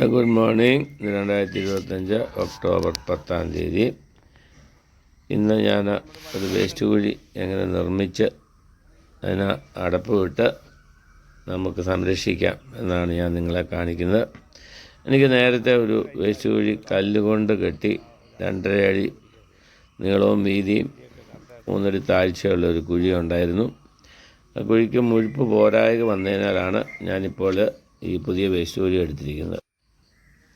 Good morning. 2025 October 10 ഇന്ന് ഞാൻ ഒരു വേസ്റ്റ് കുഴി എങ്ങനെ നിർമ്മിച്ച് അതിന് അടപ്പ് വിട്ട് നമുക്ക് സംരക്ഷിക്കാം എന്നാണ് ഞാൻ നിങ്ങളെ കാണിക്കുന്നത്. എനിക്ക് നേരത്തെ ഒരു വേസ്റ്റ് കുഴി കല്ലുകൊണ്ട് കെട്ടി 2.5 അടി നീളവും വീതിയും 3 അടി താഴ്ചയുള്ള ഒരു കുഴി ഉണ്ടായിരുന്നു. ആ കുഴിക്ക് മുഴുപ്പ് പോരായ്ക വന്നതിനാലാണ് ഞാനിപ്പോൾ ഈ പുതിയ വേസ്റ്റ് കുഴി എടുത്തിരിക്കുന്നത്.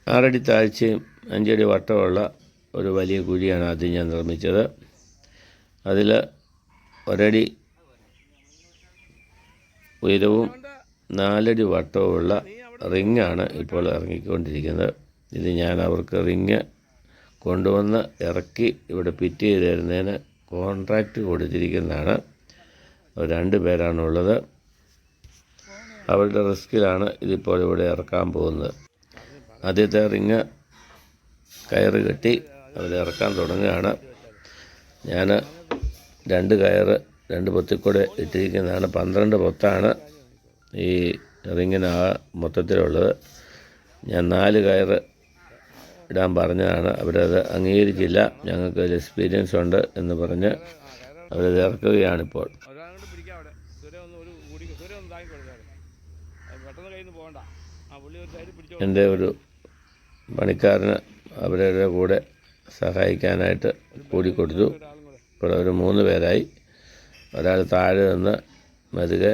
6 അടി താഴ്ചയും 5 അടി വട്ടമുള്ള ഒരു വലിയ കുഴിയാണ് ആദ്യം ഞാൻ നിർമ്മിച്ചത്. അതിൽ 1 അടി ഉയരവും 4 അടി വട്ടവുമുള്ള റിങ്ങാണ് ഇപ്പോൾ ഇറങ്ങിക്കൊണ്ടിരിക്കുന്നത്. ഇത് ഞാൻ അവർക്ക് റിങ് കൊണ്ടുവന്ന് ഇറക്കി ഇവിടെ ഫിറ്റ് ചെയ്ത് തരുന്നതിന് കോൺട്രാക്റ്റ് കൊടുത്തിരിക്കുന്നതാണ്. 2 പേരാണുള്ളത്. അവരുടെ റിസ്കിലാണ് ഇതിപ്പോൾ ഇവിടെ ഇറക്കാൻ പോകുന്നത്. ആദ്യത്തെ റിങ് കയറ് കെട്ടി അവർ ഇറക്കാൻ തുടങ്ങുകയാണ്. ഞാൻ 2 കയറ് 2 പൊത്തിക്കൂടെ ഇട്ടിരിക്കുന്നതാണ്. 12 പൊത്താണ് ഈ റിങ്ങിന് മൊത്തത്തിലുള്ളത്. ഞാൻ 4 കയറ് ഇടാൻ പറഞ്ഞതാണ്. അവരത് അംഗീകരിച്ചില്ല. ഞങ്ങൾക്ക് ഒരു എക്സ്പീരിയൻസ് ഉണ്ട് എന്ന് പറഞ്ഞ് അവരത് ഇറക്കുകയാണിപ്പോൾ. എൻ്റെ ഒരു പണിക്കാരന് അവരുടെ കൂടെ സഹായിക്കാനായിട്ട് കൂടിക്കൊടുത്തു. ഇപ്പോൾ അവർ 3 പേരായി. ഒരാൾ താഴെ നിന്ന് മെതുകെ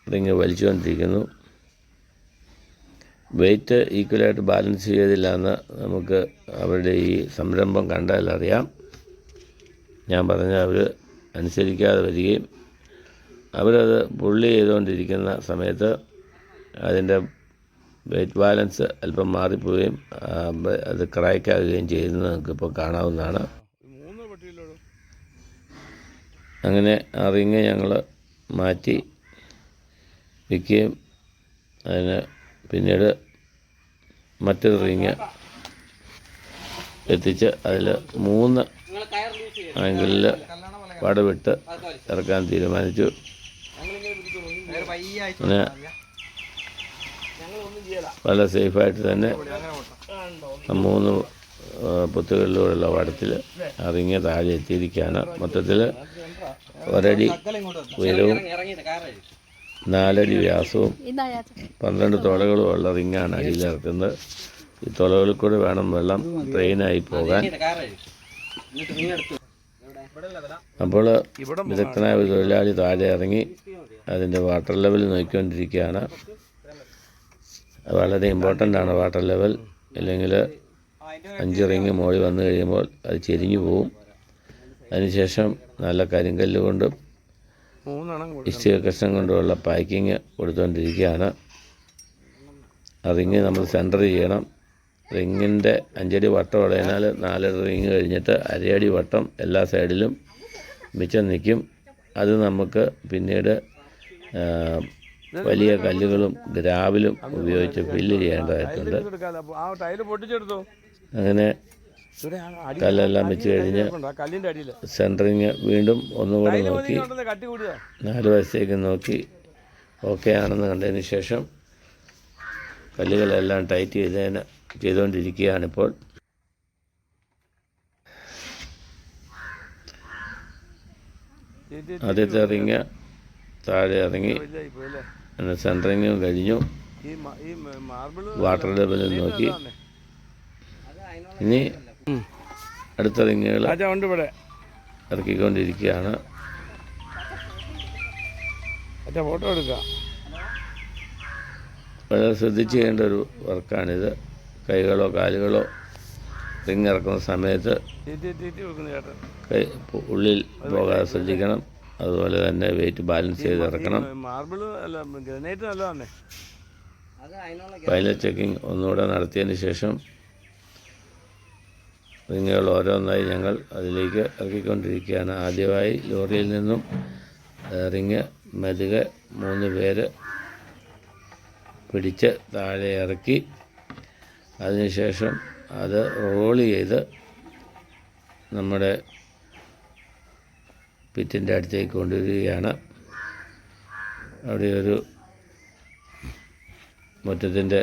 റിങ് വലിച്ചുകൊണ്ടിരിക്കുന്നു. വെയിറ്റ് ഈക്വലായിട്ട് ബാലൻസ് ചെയ്തില്ല എന്ന് നമുക്ക് അവരുടെ ഈ സംരംഭം കണ്ടാലറിയാം. ഞാൻ പറഞ്ഞ അവർ അനുസരിക്കാതെ വരികയും അവരത് പുള്ളി ചെയ്തുകൊണ്ടിരിക്കുന്ന സമയത്ത് അതിൻ്റെ വെയിറ്റ് ബാലൻസ് അല്പം മാറിപ്പോവുകയും അത് ക്രാക്കാകുകയും ചെയ്യുന്നത് നമുക്കിപ്പോൾ കാണാവുന്നതാണ്. അങ്ങനെ ആ റിങ് ഞങ്ങൾ മാറ്റി വയ്ക്കുകയും അതിന് പിന്നീട് മറ്റൊരു റിങ് എത്തിച്ച് അതിൽ 3 ആംഗിളിൽ വടവിട്ട് ഇറക്കാൻ തീരുമാനിച്ചു. അങ്ങനെ വളരെ സേഫായിട്ട് തന്നെ 3 പൊത്തുകളിലൂടെയുള്ള വടത്തിൽ ആ റിങ് താഴെ എത്തിയിരിക്കുകയാണ്. മൊത്തത്തിൽ 1 അടി ഉയരവും 4 അടി വ്യാസവും 12 തുളകളും ഉള്ള റിങ്ങാണ് അടിയിലിറക്കുന്നത്. ഈ തുളകളിൽ കൂടെ വേണം വെള്ളം ട്രെയിനായി പോകാൻ. അപ്പോൾ വിദഗ്ധനായ ഒരു തൊഴിലാളി താഴെ ഇറങ്ങി അതിൻ്റെ വാട്ടർ ലെവൽ നോക്കിക്കൊണ്ടിരിക്കുകയാണ്. വളരെ ഇമ്പോർട്ടൻ്റ് ആണ് വാട്ടർ ലെവൽ. ഇല്ലെങ്കിൽ 5 റിങ് മുകളിൽ വന്നു കഴിയുമ്പോൾ അത് ചെരിഞ്ഞു പോവും. അതിനുശേഷം നല്ല കരിങ്കല്ല് കൊണ്ടും ഇഷ്ടിക കഷ്ണം കൊണ്ടുമുള്ള പാക്കിങ് കൊടുത്തുകൊണ്ടിരിക്കുകയാണ്. ആ റിങ് നമ്മൾ സെൻറ്റർ ചെയ്യണം. റിങ്ങിൻ്റെ 5 അടി വട്ടം ഉള്ളതിനാൽ 4 റിങ് കഴിഞ്ഞിട്ട് 1/2 അടി വട്ടം എല്ലാ സൈഡിലും മിച്ചം നിൽക്കും. അത് നമുക്ക് പിന്നീട് വലിയ കല്ലുകളും ഗ്രാവലും ഉപയോഗിച്ച് ഫില്ല് ചെയ്യേണ്ടതായിട്ടുണ്ട്. അങ്ങനെ കല്ലെല്ലാം വെച്ച് കഴിഞ്ഞ് സെൻറ്ററിങ് വീണ്ടും ഒന്നുകൂടെ നോക്കി 4 വശത്തേക്ക് നോക്കി ഓക്കെ ആണെന്ന് കണ്ടതിന് ശേഷം കല്ലുകളെല്ലാം ടൈറ്റ് ചെയ്തുകൊണ്ടിരിക്കുകയാണിപ്പോൾ. ആദ്യത്തെ റിങ് താഴെ ഇറങ്ങി സെൻറ്ററിങ്ങും കഴിഞ്ഞു. വാട്ടർ ലെവലിൽ നോക്കി ഇനി അടുത്ത റിങ്ങുകൾ ഇറക്കിക്കൊണ്ടിരിക്കുകയാണ്. ഫോട്ടോ എടുക്കാം. വളരെ ശ്രദ്ധിച്ച് ചെയ്യേണ്ട ഒരു വർക്കാണിത്. കൈകളോ കാലുകളോ റിങ് ഇറക്കുന്ന സമയത്ത് കൈ ഉള്ളിൽ പോകാതെ ശ്രദ്ധിക്കണം. അതുപോലെ തന്നെ വെയിറ്റ് ബാലൻസ് ചെയ്ത് ഇറക്കണം. പൈലറ്റ് ചെക്കിംഗ് ഒന്നുകൂടെ നടത്തിയതിന് ശേഷം റിങ്ങുകൾ ഓരോന്നായി ഞങ്ങൾ അതിലേക്ക് ഇറക്കിക്കൊണ്ടിരിക്കുകയാണ്. ആദ്യമായി ലോറിയിൽ നിന്നും റിങ് മെതുകെ 3 പേര് പിടിച്ച് താഴെ ഇറക്കി അതിനുശേഷം അത് റോൾ ചെയ്ത് നമ്മുടെ പിറ്റിൻ്റെ അടുത്തേക്ക് കൊണ്ടുവരികയാണ്. അവിടെ ഒരു മുറ്റത്തിൻ്റെ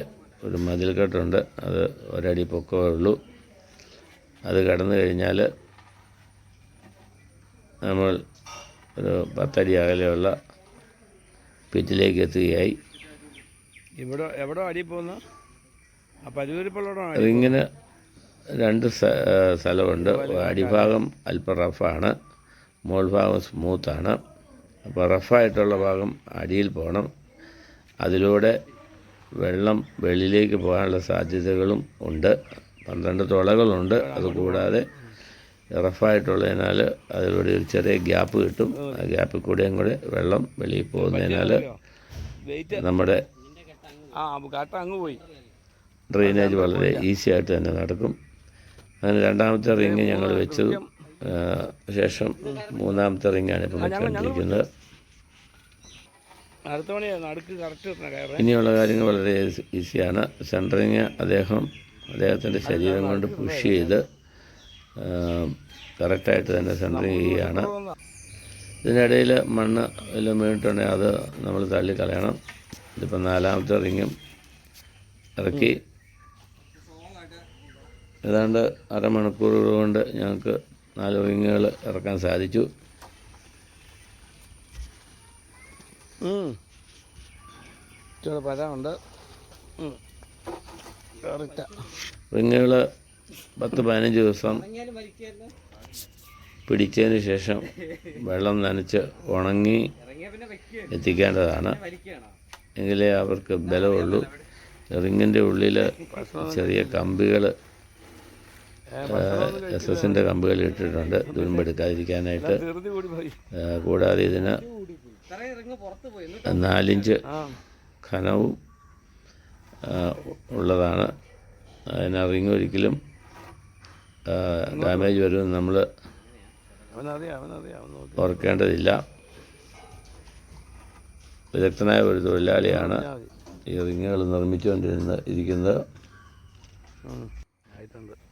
ഒരു മതിൽക്കെട്ടുണ്ട്. അത് ഒരടി പൊക്കമേ ഉള്ളൂ. അത് കടന്നു കഴിഞ്ഞാൽ നമ്മൾ ഒരു 10 അടി അകലെയുള്ള പിറ്റിലേക്ക് എത്തുകയായി. ഇവിടെ എവിടെ അടി പോകുന്ന റിങ്ങിന് 2 സ്ഥലമുണ്ട്. അടിഭാഗം അല്പം റഫാണ്, മുകൾ ഭാഗം സ്മൂത്താണ്. അപ്പോൾ റഫായിട്ടുള്ള ഭാഗം അടിയിൽ പോകണം. അതിലൂടെ വെള്ളം വെളിയിലേക്ക് പോകാനുള്ള സാധ്യതകളും ഉണ്ട്. 12 തുളകളുണ്ട്. അതുകൂടാതെ റഫായിട്ടുള്ളതിനാൽ അതിലൂടെ ഒരു ചെറിയ ഗ്യാപ്പ് കിട്ടും. ആ ഗ്യാപ്പിൽ കൂടെയും കൂടെ വെള്ളം വെളിയിൽ പോകുന്നതിനാൽ നമ്മുടെ ഡ്രെയിനേജ് വളരെ ഈസി ആയിട്ട് തന്നെ നടക്കും. അങ്ങനെ 2ാമത്തെ റിങ് ഞങ്ങൾ വെച്ചത് ശേഷം 3ാമത്തെ റിങ്ങാണ് ഇപ്പം വെച്ചുകൊണ്ടിരിക്കുന്നത്. ഇനിയുള്ള കാര്യങ്ങൾ വളരെ ഈസിയാണ്. സെൻറ്ററിങ് അദ്ദേഹത്തിൻ്റെ ശരീരം കൊണ്ട് പുഷ് ചെയ്ത് കറക്റ്റായിട്ട് തന്നെ സെൻറ്ററിങ് ചെയ്യുകയാണ്. ഇതിനിടയിൽ മണ്ണ് എല്ലാം വീണിട്ടുണ്ടെങ്കിൽ അത് നമ്മൾ തള്ളിക്കളയണം. ഇതിപ്പോൾ 4ാമത്തെ റിങ്ങും ഇറക്കി. ഏതാണ്ട് അരമണിക്കൂറുകൾ കൊണ്ട് ഞങ്ങൾക്ക് 4 റിങ്ങുകൾ ഇറക്കാൻ സാധിച്ചു. റിങ്ങുകൾ 10-15 ദിവസം പിടിച്ചതിന് ശേഷം വെള്ളം നനച്ച് ഉണങ്ങി എത്തിക്കേണ്ടതാണ്. എങ്കിലേ അവർക്ക് ബലമുള്ളൂ. റിങ്ങിൻ്റെ ഉള്ളിൽ ചെറിയ കമ്പികൾ, SS-ൻ്റെ കമ്പികൾ ഇട്ടിട്ടുണ്ട് തുരുമ്പെടുക്കാതിരിക്കാനായിട്ട്. കൂടാതെ ഇതിന് 4 ഇഞ്ച് ഘനവും ഉള്ളതാണ്. അതിന് റിങ് ഒരിക്കലും ഡാമേജ് വരുമെന്ന് നമ്മൾ ഓർക്കേണ്ടതില്ല. വിദഗ്ധനായ ഒരു തൊഴിലാളിയാണ് ഈ റിങ്ങുകൾ നിർമ്മിച്ചുകൊണ്ടിരിക്കുന്നത്.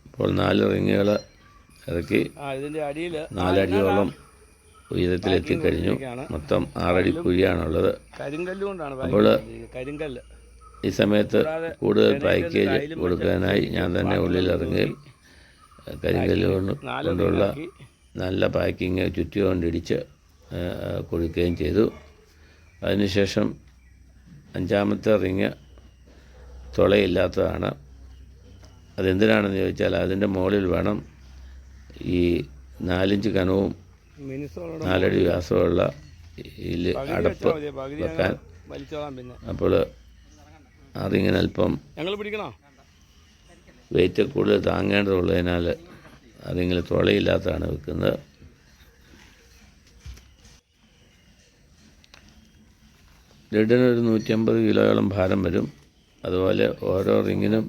ഇപ്പോൾ 4 റിങ്ങുകൾ ഇറക്കി 4 അടിയോളം ഉയരത്തിലെത്തിക്കഴിഞ്ഞു. മൊത്തം 6 അടി കുഴിയാണുള്ളത്. അപ്പോൾ ഈ സമയത്ത് കൂടുതൽ പാക്കേജ് കൊടുക്കാനായി ഞാൻ തന്നെ ഉള്ളിലിറങ്ങുകയും കരിങ്കല്ല് കൊണ്ടുള്ള നല്ല പാക്കിങ് ചുറ്റുകൊണ്ടിടിച്ച് കൊടുക്കുകയും ചെയ്തു. അതിനുശേഷം 5ാമത്തെ റിങ് തുളയില്ലാത്തതാണ്. അതെന്തിനാണെന്ന് ചോദിച്ചാൽ അതിൻ്റെ മുകളിൽ വേണം ഈ 4 ഇഞ്ച് കനവും 4 അടി വ്യാസമുള്ള അടപ്പ് വെക്കാൻ. അപ്പോൾ ആ റിങ്ങിന് അല്പം വെയിറ്റ് കൂടുതൽ താങ്ങേണ്ടതുള്ളതിനാൽ അതിങ്ങനെ തുളയില്ലാത്തതാണ് വെക്കുന്നത്. ലെഡിനൊരു 150 കിലോയോളം ഭാരം വരും. അതുപോലെ ഓരോ റിങ്ങിനും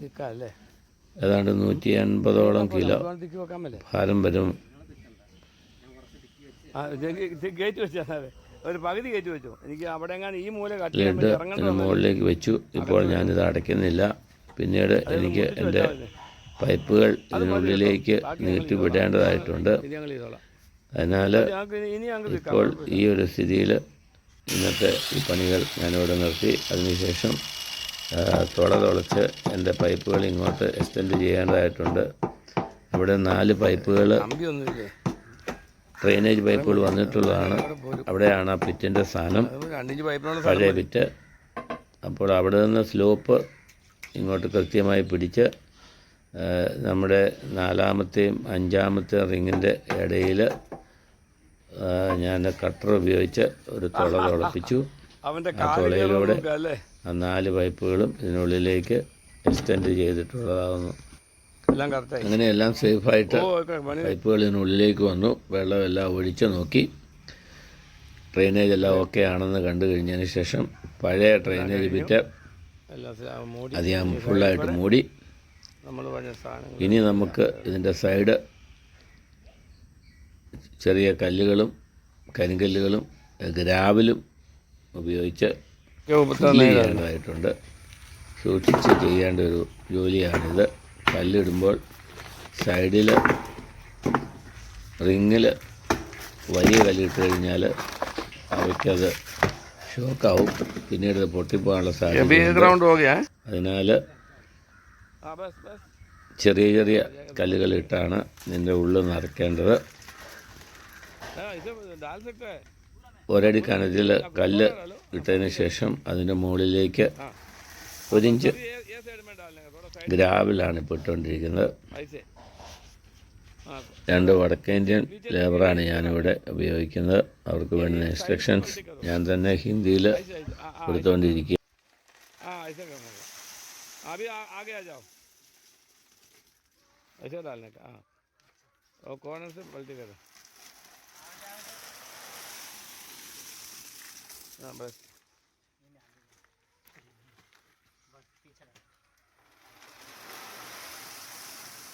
ഏതാണ്ട് 180ഓളം കിലോ ഭാരം വരും. ലെഡ് മുകളിലേക്ക് വെച്ചു. ഇപ്പോൾ ഞാനിത് അടയ്ക്കുന്നില്ല. പിന്നീട് എനിക്ക് എൻ്റെ പൈപ്പുകൾ ഇതിനുള്ളിലേക്ക് നീട്ടിവിടേണ്ടതായിട്ടുണ്ട്. അതിനാൽ ഇപ്പോൾ ഈ ഒരു സ്ഥിതിയിൽ ഇന്നത്തെ ഈ പണികൾ ഞാനിവിടെ നിർത്തി. അതിനുശേഷം തുളച്ച് എൻ്റെ പൈപ്പുകൾ ഇങ്ങോട്ട് എക്സ്റ്റെൻഡ് ചെയ്യേണ്ടതായിട്ടുണ്ട്. ഇവിടെ 4 പൈപ്പുകൾ ഡ്രെയിനേജ് പൈപ്പുകൾ വന്നിട്ടുള്ളതാണ്. അവിടെയാണ് ആ പിറ്റിൻ്റെ സ്ഥാനം, പഴയ പിറ്റ്. അപ്പോൾ അവിടെ നിന്ന് സ്ലോപ്പ് ഇങ്ങോട്ട് കൃത്യമായി പിടിച്ച് നമ്മുടെ 4ാമത്തെയും 5ാമത്തെയും റിങ്ങിൻ്റെ ഇടയിൽ ഞാൻ കട്ടർ ഉപയോഗിച്ച് ഒരു തുളപ്പിച്ചു. ആ തുളയിലൂടെ ആ 4 പൈപ്പുകളും ഇതിനുള്ളിലേക്ക് എക്സ്റ്റെൻഡ് ചെയ്തിട്ടുള്ളതാകുന്നു. അങ്ങനെ എല്ലാം സേഫായിട്ട് പൈപ്പുകൾ ഇതിനുള്ളിലേക്ക് വന്നു. വെള്ളമെല്ലാം ഒഴിച്ച് നോക്കി. ഡ്രെയിനേജ് എല്ലാം ഓക്കെ ആണെന്ന് കണ്ടു കഴിഞ്ഞതിന് ശേഷം പഴയ ഡ്രെയിനേജ് പിറ്റ് അധികം ഫുള്ളായിട്ട് മൂടി. ഇനി നമുക്ക് ഇതിൻ്റെ സൈഡ് ചെറിയ കല്ലുകളും കരിങ്കല്ലുകളും ഗ്രാവലും ഉപയോഗിച്ച് ചെയ്യേണ്ടതായിട്ടുണ്ട്. സൂക്ഷിച്ച് ചെയ്യേണ്ട ഒരു ജോലിയാണിത്. കല്ലിടുമ്പോൾ സൈഡിൽ റിങ്ങിൽ വലിയ കല്ലിട്ട് കഴിഞ്ഞാൽ അവയ്ക്കത് ഷോക്കാവും. പിന്നീട് പൊട്ടിപ്പോകാനുള്ള സാധ്യത. അതിനാൽ हाँ बस बस ചെറിയ ചെറിയ കല്ലുകളിട്ടാണ് ഇതിൻ്റെ ഉള്ളിൽ നിറയ്ക്കേണ്ടത്. हाँ इसे डाल सकता है ഒരടി കനത്തിൽ കല്ല് ഇട്ടതിന് ശേഷം അതിൻ്റെ മുകളിലേക്ക് हाँ 1 ഇഞ്ച് ये साइड में डालने का थोड़ा साइड ഗ്രാവലാണ് ഇപ്പോൾ ഇട്ടുകൊണ്ടിരിക്കുന്നത്. ऐसे हाँ 2 വടക്കേന്ത്യൻ ലേബറാണ് ഞാനിവിടെ ഉപയോഗിക്കുന്നത്. അവർക്ക് വേണ്ടുന്ന ഇൻസ്ട്രക്ഷൻസ് ഞാൻ തന്നെ ഹിന്ദിയിൽ ऐसे ऐसे കൊടുത്തുകൊണ്ടിരിക്കുക. हाँ ऐसे करना है अभी आगे आ जाओ ऐसे डालने का हाँ और कॉर्नर से पलटी करो हाँ बस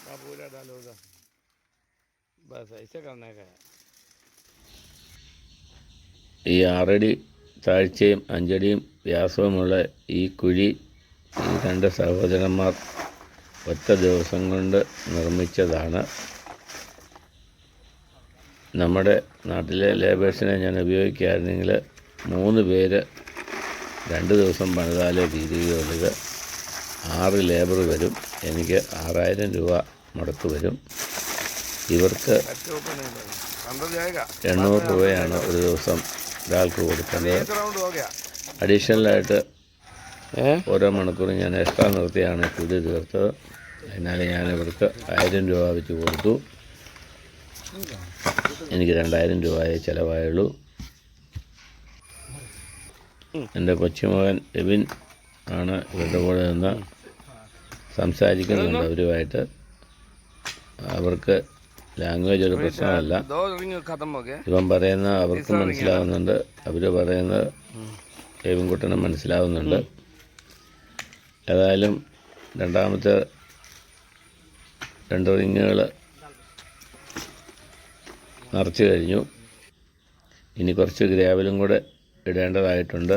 हाँ पूरा डालो उधर बस ऐसे करने का है ഈ 6 അടി താഴ്ചയും 5 അടിയും വ്യാസവുമുള്ള ഈ കുഴി ഈ 2 സഹോദരന്മാർ ഒറ്റ ദിവസം കൊണ്ട് നിർമ്മിച്ചതാണ്. നമ്മുടെ നാട്ടിലെ ലേബേഴ്സിനെ ഞാൻ ഉപയോഗിക്കുകയായിരുന്നെങ്കിൽ 3 പേര് 2 ദിവസം പണിതാലേ തീരുകയുള്ളൂ. 6 ലേബർ വരും. എനിക്ക് 6000 രൂപ മുടക്ക് വരും. ഇവർക്ക് अच्छे ऊपर नहीं लगा अंदर जाएगा 800 രൂപയാണ് ഒരു ദിവസം ഒരാൾക്ക് കൊടുക്കേണ്ടത്. एक राउंड हो गया അഡീഷണലായിട്ട് ഓരോ മണിക്കൂറും ഞാൻ എക്സ്ട്രാ നിർത്തിയാണ് കുഴി തീർത്തത്. അതിനാൽ ഞാൻ ഇവർക്ക് 1000 രൂപ വെച്ച് കൊടുത്തു. എനിക്ക് 2000 രൂപയെ ചിലവായുള്ളൂ. എൻ്റെ കൊച്ചുമകൻ എബിൻ ആണ് ഇവരുടെ കൂടെ നിന്ന് സംസാരിക്കുന്നുണ്ട് അവരുമായിട്ട്. അവർക്ക് ലാംഗ്വേജ് ഒരു പ്രശ്നമല്ല. दो रिंग खत्म हो गया ഇവൻ പറയുന്ന അവർക്ക് മനസ്സിലാവുന്നുണ്ട്, അവർ പറയുന്നത് എബിൻകുട്ടനും മനസ്സിലാവുന്നുണ്ട്. ഏതായാലും രണ്ടാമത്തെ 2 റിങ്ങുകൾ നിറച്ച് കഴിഞ്ഞു. ഇനി കുറച്ച് ഗ്രാവലും കൂടെ ഇടേണ്ടതായിട്ടുണ്ട്.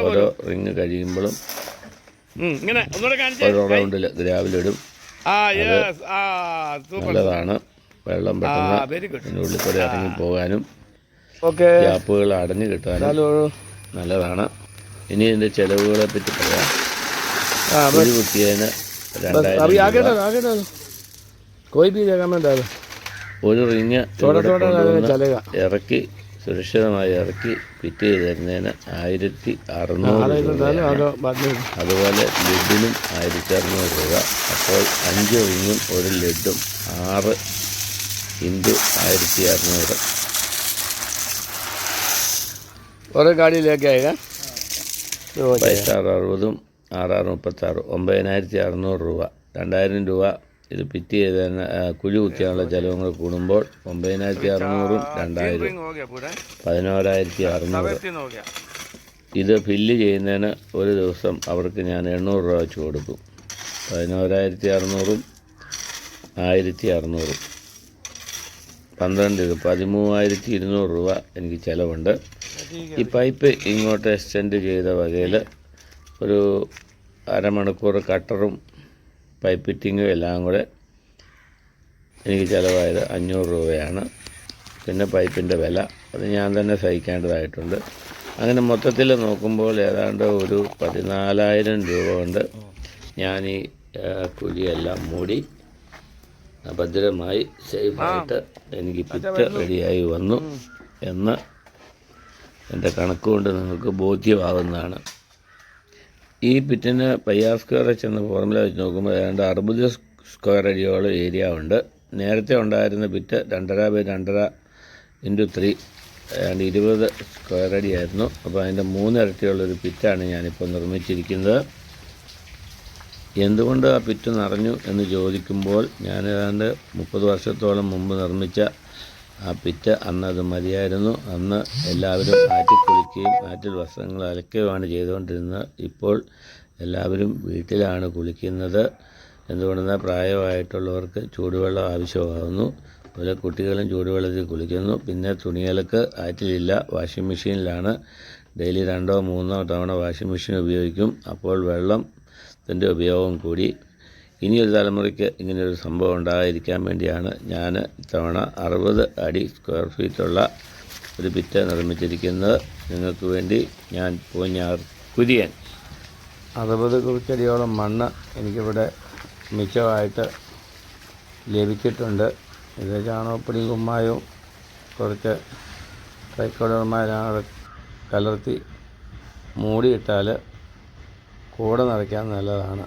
ഓരോ റിങ് കഴിയുമ്പോഴും ഇങ്ങനെ ഒന്നുകൂടെ കാണിച്ചേ ഓരോ റൗണ്ടിൽ ഗ്രാവലിടും. ആ യെസ് ആ സൂപ്പർ നല്ലതാണ്. വെള്ളം പെട്ടെന്ന് വെരി ഗുഡ് അതിൻ്റെ ഉള്ളിൽ കൂടെ ഇറങ്ങിപ്പോകാനും ഓക്കെ ഗ്യാപ്പുകൾ അടഞ്ഞു കിട്ടാനും നല്ലതാണ്. ഇനി ഇതിൻ്റെ ചിലവുകളെ പറ്റി പറയാം. ഒരു കുത്തിയതിന് 2000 രൂപ. कोई भी जगह में डालो ഒരു റിങ് थोड़ा थोड़ा चलेगा ഇറക്കി സുരക്ഷിതമായി ഇറക്കി ഫിറ്റ് ചെയ്ത് തരുന്നതിന് 1600 രൂപ. बाद में അതുപോലെ ലെഡിനും 1600 രൂപ. അപ്പോൾ 5 റിങ്ങും ഒരു ലെഡും 6 ഇൻറ്റു 1600. और गाड़ी लेके आएगा 5,660 6636 9600 രൂപ. 2000 രൂപ ഇത് ഫിറ്റ് ചെയ്ത് തന്നെ കുഴി കുത്തിയാനുള്ള ചിലവും കൂടെ കൂടുമ്പോൾ 9600 2000 हो गया पूरा 11600. ഇത് ഫില്ല് ചെയ്യുന്നതിന് ഒരു ദിവസം അവർക്ക് ഞാൻ 800 രൂപ വെച്ച് കൊടുക്കും. 11600 1600 12 ഇത് 13200 രൂപ എനിക്ക് ചിലവുണ്ട്. ഈ പൈപ്പ് ഇങ്ങോട്ട് എക്സ്റ്റെൻഡ് ചെയ്ത വകയിൽ ഒരു അരമണിക്കൂർ കട്ടറും പൈപ്പ് ഫിറ്റിങ്ങും എല്ലാം കൂടെ എനിക്ക് ചിലവായത് 500 രൂപയാണ്. പിന്നെ പൈപ്പിൻ്റെ വില അത് ഞാൻ തന്നെ സഹിക്കേണ്ടതായിട്ടുണ്ട്. അങ്ങനെ മൊത്തത്തിൽ നോക്കുമ്പോൾ ഏതാണ്ട് ഒരു 14000 രൂപ കൊണ്ട് ഞാൻ ഈ കുഴിയെല്ലാം മൂടി ഭദ്രമായി സേഫായിട്ട് എനിക്ക് പിറ്റ് റെഡിയായി വന്നു എന്ന് എൻ്റെ കണക്കുകൊണ്ട് നിങ്ങൾക്ക് ബോധ്യമാകുന്നതാണ്. ഈ പിറ്റിന് പയ്യാർ സ്ക്വയർ എച്ച് എന്ന ഫോർമുല വെച്ച് നോക്കുമ്പോൾ ഏതാണ്ട് 60 സ്ക്വയർ അടിയോളം ഏരിയ ഉണ്ട്. നേരത്തെ ഉണ്ടായിരുന്ന പിറ്റ് 2.5x2 × 3 ഏതാണ്ട് 20 സ്ക്വയർ അടിയായിരുന്നു. അപ്പോൾ അതിൻ്റെ 3 ഇരട്ടിയുള്ളൊരു പിറ്റാണ് ഞാനിപ്പോൾ നിർമ്മിച്ചിരിക്കുന്നത്. എന്തുകൊണ്ട് ആ പിറ്റ് നിറഞ്ഞു എന്ന് ചോദിക്കുമ്പോൾ ഞാൻ ഏതാണ്ട് 30 വർഷത്തോളം മുമ്പ് നിർമ്മിച്ച ആ പിറ്റ് അന്നത് മതിയായിരുന്നു. അന്ന് എല്ലാവരും ആറ്റിൽ കുളിക്കുകയും ആറ്റിൽ വസ്ത്രങ്ങൾ അലക്കുകയുമാണ് ചെയ്തുകൊണ്ടിരുന്നത്. ഇപ്പോൾ എല്ലാവരും വീട്ടിലാണ് കുളിക്കുന്നത്. എന്തുകൊണ്ടെന്നാൽ പ്രായമായിട്ടുള്ളവർക്ക് ചൂടുവെള്ളം ആവശ്യമാകുന്നു. അതുപോലെ കുട്ടികളും ചൂടുവെള്ളത്തിൽ കുളിക്കുന്നു. പിന്നെ തുണികൾക്ക് ആറ്റിലില്ല, വാഷിംഗ് മെഷീനിലാണ്. ഡെയിലി 2 or 3 തവണ വാഷിംഗ് മെഷീൻ ഉപയോഗിക്കും. അപ്പോൾ വെള്ളത്തിൻ്റെ ഉപയോഗം കൂടി. ഇനിയൊരു തലമുറയ്ക്ക് ഇങ്ങനെയൊരു സംഭവം ഉണ്ടാകാതിരിക്കാൻ വേണ്ടിയാണ് ഞാൻ ഇത്തവണ 60 അടി സ്ക്വയർ ഫീറ്റുള്ള ഒരു പിറ്റ് നിർമ്മിച്ചിരിക്കുന്നത്. നിങ്ങൾക്ക് വേണ്ടി ഞാൻ പൂഞ്ഞാർ കുര്യൻ 60 കുറിച്ചടിയോളം മണ്ണ് എനിക്കിവിടെ മിച്ചമായിട്ട് ലഭിച്ചിട്ടുണ്ട്. ഇത് ചാണകപ്പൊടിയും കുമ്മായവും കുറച്ച് ട്രൈക്കോഡർമ കലർത്തി മൂടിയിട്ടാൽ കൂട നിറയ്ക്കാൻ നല്ലതാണ്.